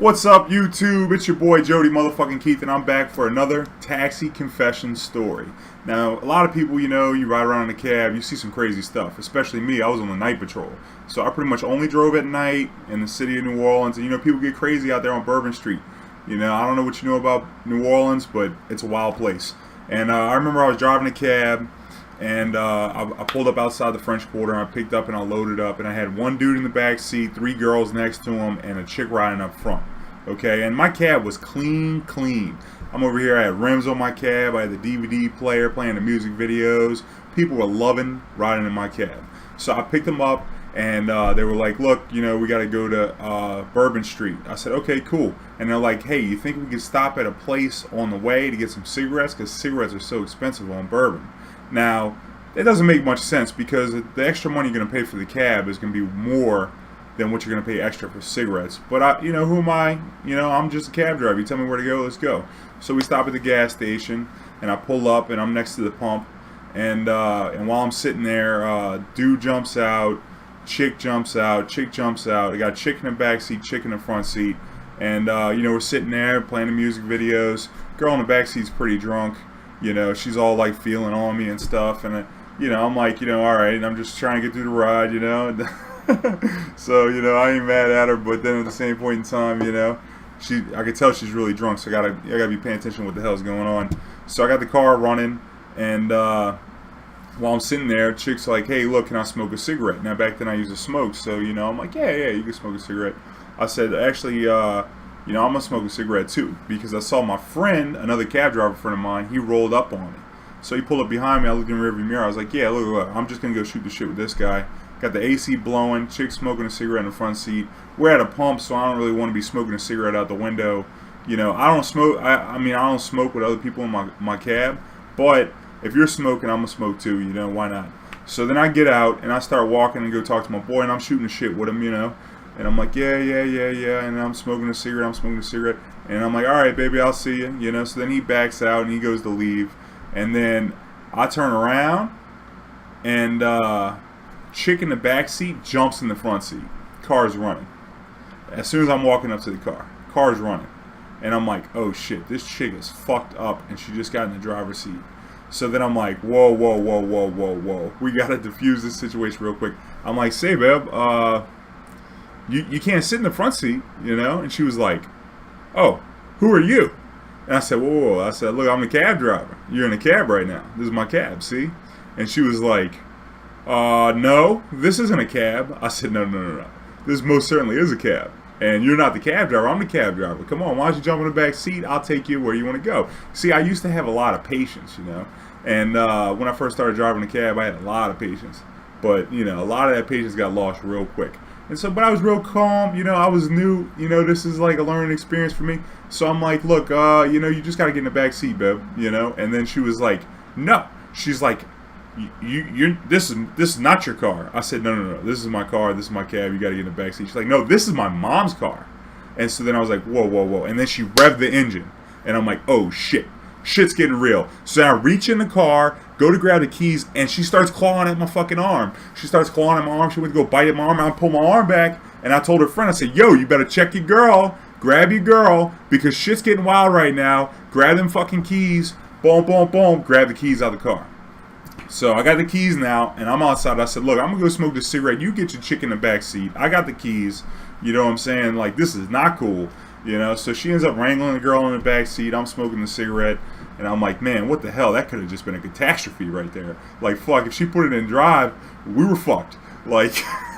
What's up, YouTube? It's your boy Jody motherfucking Keith, and I'm back for another taxi confession story. Now, a lot of people, you ride around in a cab, you see some crazy stuff. Especially me, I was on the night patrol. So I pretty much only drove at night in the city of New Orleans. And, people get crazy out there on Bourbon Street. I don't know what you know about New Orleans, but it's a wild place. And I remember I was driving a cab, and I pulled up outside the French Quarter, and I picked up and I loaded up, and I had one dude in the back seat, 3 girls next to him, and a chick riding up front. Okay, and my cab was clean. I'm over here, I had rims on my cab, I had the DVD player playing the music videos. People were loving riding in my cab. So I picked them up, and they were like, look, we got to go to Bourbon Street. I said, okay, cool. And they're like, hey, you think we could stop at a place on the way to get some cigarettes? Because cigarettes are so expensive on Bourbon. Now, it doesn't make much sense because the extra money you're going to pay for the cab is going to be more than what you're going to pay extra for cigarettes. But, who am I? I'm just a cab driver. You tell me where to go, let's go. So we stop at the gas station, and I pull up, and I'm next to the pump. And while I'm sitting there, dude jumps out, chick jumps out, chick jumps out. I got chick in the back seat, chick in the front seat. And, we're sitting there playing the music videos. Girl in the back seat's pretty drunk. She's all, like, feeling on me and stuff. And, I'm like, all right, and I'm just trying to get through the ride, So, I ain't mad at her, but then at the same point in time, I could tell she's really drunk, so I gotta be paying attention to what the hell's going on. So I got the car running, and while I'm sitting there, chick's like, hey, look, can I smoke a cigarette? Now, back then I used to smoke, so, I'm like, yeah, you can smoke a cigarette. I said, actually, I'm gonna smoke a cigarette too, because I saw my friend, another cab driver friend of mine, he rolled up on me. So he pulled up behind me, I looked in the rearview mirror, I was like, yeah, look, I'm just gonna go shoot the shit with this guy. Got the AC blowing, chick smoking a cigarette in the front seat. We're at a pump, so I don't really want to be smoking a cigarette out the window. I don't smoke. I don't smoke with other people in my cab. But if you're smoking, I'm gonna smoke too. Why not? So then I get out and I start walking and go talk to my boy, and I'm shooting the shit with him. And I'm like, yeah. And I'm smoking a cigarette. And I'm like, all right, baby, I'll see you. So then he backs out and he goes to leave. And then I turn around and chick in the back seat jumps in the front seat. Car's running. As soon as I'm walking up to the car's running. And I'm like, oh shit, this chick is fucked up and she just got in the driver's seat. So then I'm like, whoa. We gotta diffuse this situation real quick. I'm like, say, babe, you can't sit in the front seat, And she was like, oh, who are you? And I said, whoa. I said, look, I'm the cab driver. You're in a cab right now. This is my cab, see? And she was like, no, this isn't a cab. I said, no. This most certainly is a cab. And you're not the cab driver, I'm the cab driver. Come on, why don't you jump in the back seat? I'll take you where you want to go. See, I used to have a lot of patience, And when I first started driving a cab, I had a lot of patience. But, a lot of that patience got lost real quick. And so, but I was real calm, I was new, this is like a learning experience for me. So I'm like, look, you just got to get in the back seat, babe, And then she was like, no. She's like, this is not your car. I said, no, this is my car, this is my cab, you gotta get in the back seat. She's like, no, this is my mom's car. And so then I was like, whoa. And then she revved the engine. And I'm like, oh shit. Shit's getting real. So I reach in the car, go to grab the keys, and she starts clawing at my fucking arm. She went to go bite at my arm, and I pull my arm back, and I told her friend, I said, yo, you better check your girl, grab your girl, because shit's getting wild right now. Grab them fucking keys, boom, grab the keys out of the car. So I got the keys now, and I'm outside. I said, look, I'm going to go smoke this cigarette. You get your chick in the back seat. I got the keys. You know what I'm saying? Like, this is not cool. So she ends up wrangling the girl in the back seat. I'm smoking the cigarette. And I'm like, man, what the hell? That could have just been a catastrophe right there. Like, fuck, if she put it in drive, we were fucked. Like,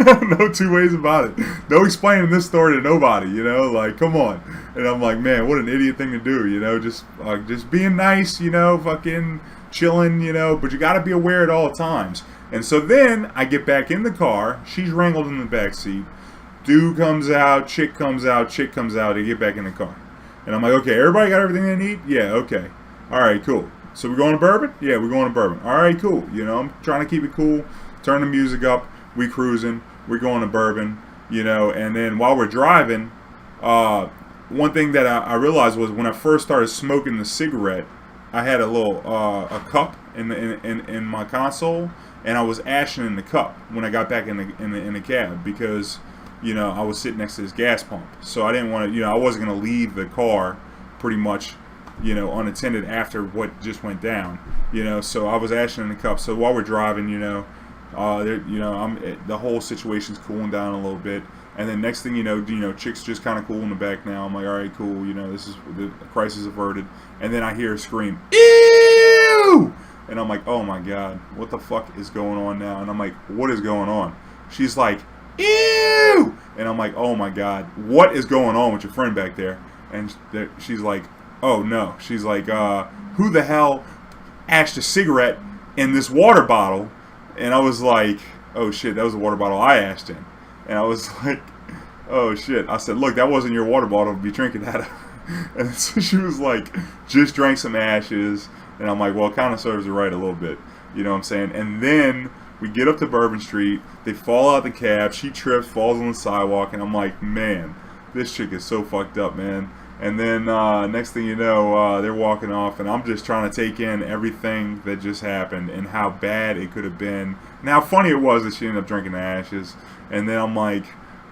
no two ways about it. No explaining this story to nobody, Like, come on. And I'm like, man, what an idiot thing to do, Just being nice, fucking chilling, but you got to be aware at all times. And so then I get back in the car. She's wrangled in the back seat. Dude comes out, chick comes out. They get back in the car. And I'm like, okay, everybody got everything they need? Yeah, okay. All right, cool. So we're going to Bourbon? Yeah, we're going to Bourbon. All right, cool. I'm trying to keep it cool. Turn the music up. We cruising. We're going to Bourbon, And then while we're driving, one thing that I realized was when I first started smoking the cigarette, I had a little a cup in my console, and I was ashing in the cup when I got back in the cab because you know, I was sitting next to this gas pump. So I didn't want to, you know, I wasn't going to leave the car pretty much, you know, unattended after what just went down, you know. So I was ashing in the cup. So while we're driving, you know, the whole situation's cooling down a little bit. And then next thing you know, chick's just kind of cool in the back now. I'm like, all right, cool, you know, this is the crisis averted. And then I hear her scream, "Ew!" And I'm like, oh my God, what the fuck is going on now? And I'm like, what is going on? She's like, "Ew!" And I'm like, oh my God, what is going on with your friend back there? And she's like, oh no. She's like, who the hell ashed a cigarette in this water bottle? And I was like, oh shit, that was the water bottle I ashed in. And I was like, oh shit. I said, look, that wasn't your water bottle to be drinking out of. And so she was like, just drank some ashes. And I'm like, well, it kind of serves her right a little bit. You know what I'm saying? And then we get up to Bourbon Street. They fall out the cab. She trips, falls on the sidewalk. And I'm like, man, this chick is so fucked up, man. And then next thing you know, they're walking off, and I'm just trying to take in everything that just happened and how bad it could have been, and how funny it was that she ended up drinking the ashes. And then I'm like,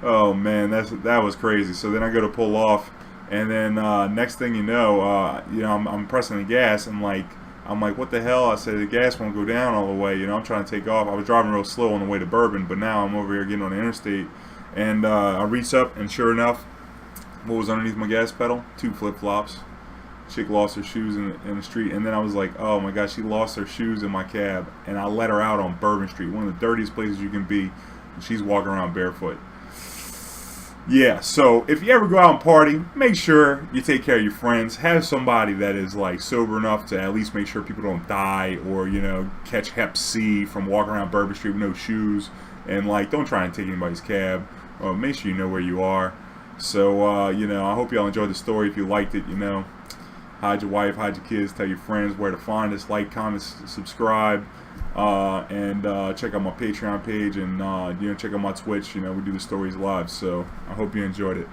oh man, that was crazy. So then I go to pull off, and then next thing you know, I'm pressing the gas, and I'm like, what the hell? I said the gas won't go down all the way. You know, I'm trying to take off. I was driving real slow on the way to Bourbon, but now I'm over here getting on the interstate, and I reach up, and sure enough, what was underneath my gas pedal? 2 flip-flops. Chick lost her shoes in the street. And then I was like, oh my God, she lost her shoes in my cab. And I let her out on Bourbon Street, one of the dirtiest places you can be. And she's walking around barefoot. Yeah, so if you ever go out and party, make sure you take care of your friends. Have somebody that is like sober enough to at least make sure people don't die or, you know, catch Hep C from walking around Bourbon Street with no shoes. And like, don't try and take anybody's cab. Make sure you know where you are. So, you know, I hope y'all enjoyed the story. If you liked it, you know, hide your wife, hide your kids, tell your friends where to find us, like, comment, subscribe, and check out my Patreon page, and, you know, check out my Twitch. You know, we do the stories live. So I hope you enjoyed it.